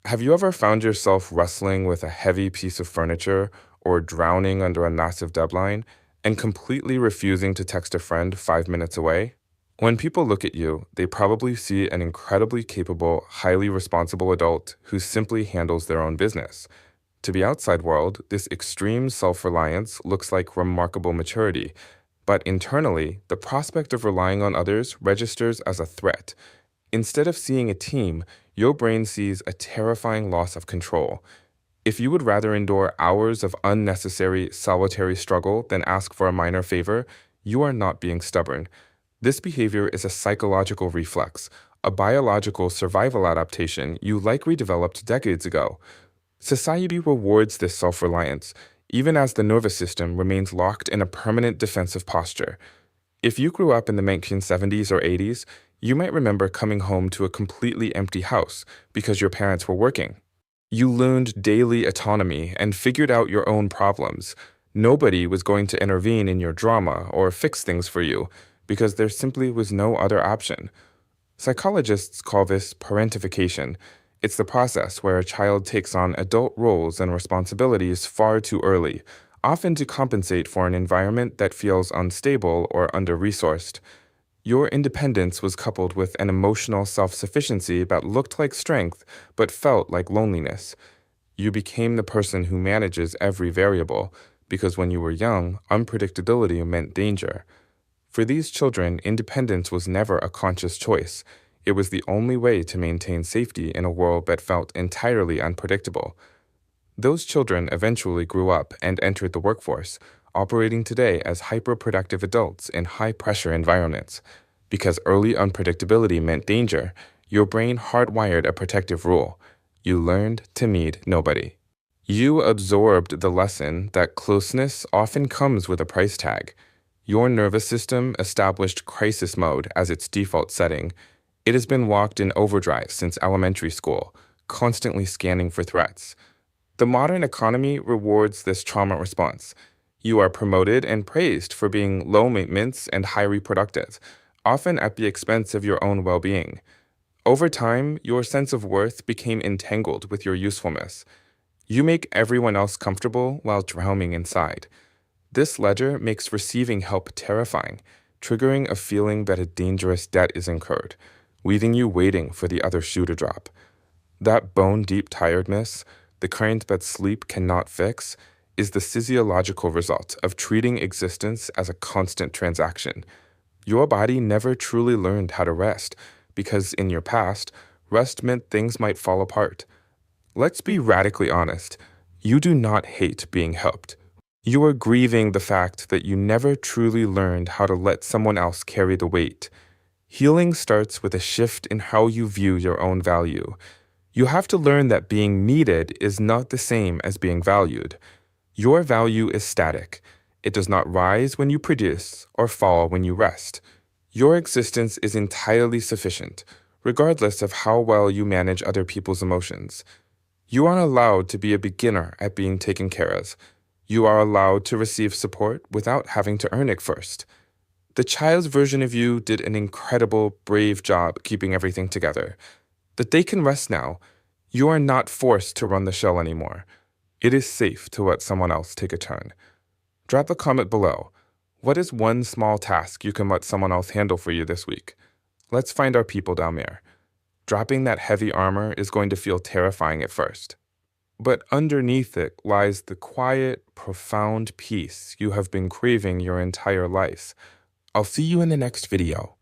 Have you ever found yourself wrestling with a heavy piece of furniture or drowning under a massive deadline and completely refusing to text a friend 5 minutes away? When people look at you, they probably see an incredibly capable, highly responsible adult who simply handles their own business. To the outside world, this extreme self reliance looks like remarkable maturity, but internally, the prospect of relying on others registers as a threat. Instead of seeing a team, your brain sees a terrifying loss of control. If you would rather endure hours of unnecessary, solitary struggle than ask for a minor favor, you are not being stubborn. This behavior is a psychological reflex, a biological survival adaptation you likely developed decades ago. Society rewards this self reliance, even as the nervous system remains locked in a permanent defensive posture. If you grew up in the 1970s or 80s, you might remember coming home to a completely empty house because your parents were working. You learned daily autonomy and figured out your own problems. Nobody was going to intervene in your drama or fix things for you because there simply was no other option. Psychologists call this parentification. It's the process where a child takes on adult roles and responsibilities far too early, often to compensate for an environment that feels unstable or under-resourced. Your independence was coupled with an emotional self-sufficiency that looked like strength but felt like loneliness. You became the person who manages every variable, because when you were young, unpredictability meant danger. For these children, independence was never a conscious choice. It was the only way to maintain safety in a world that felt entirely unpredictable. Those children eventually grew up and entered the workforce, operating today as hyper-productive adults in high-pressure environments. Because early unpredictability meant danger, your brain hardwired a protective rule. You learned to need nobody. You absorbed the lesson that closeness often comes with a price tag. Your nervous system established crisis mode as its default setting. It has been locked in overdrive since elementary school, constantly scanning for threats. The modern economy rewards this trauma response. You are promoted and praised for being low maintenance and highly productive, often at the expense of your own well-being. Over time, your sense of worth became entangled with your usefulness. You make everyone else comfortable while drowning inside. This ledger makes receiving help terrifying, triggering a feeling that a dangerous debt is incurred, leaving you waiting for the other shoe to drop. That bone-deep tiredness, the kind that sleep cannot fix, is the physiological result of treating existence as a constant transaction. Your body never truly learned how to rest, because in your past, rest meant things might fall apart. Let's be radically honest. You do not hate being helped. You are grieving the fact that you never truly learned how to let someone else carry the weight. Healing starts with a shift in how you view your own value. You have to learn that being needed is not the same as being valued. Your value is static. It does not rise when you produce or fall when you rest. Your existence is entirely sufficient, regardless of how well you manage other people's emotions. You are allowed to be a beginner at being taken care of. You are allowed to receive support without having to earn it first. The child's version of you did an incredible, brave job keeping everything together. That they can rest now. You are not forced to run the show anymore. It is safe to let someone else take a turn. Drop a comment below. What is one small task you can let someone else handle for you this week? Let's find our people down there. Dropping that heavy armor is going to feel terrifying at first. But underneath it lies the quiet, profound peace you have been craving your entire life. I'll see you in the next video.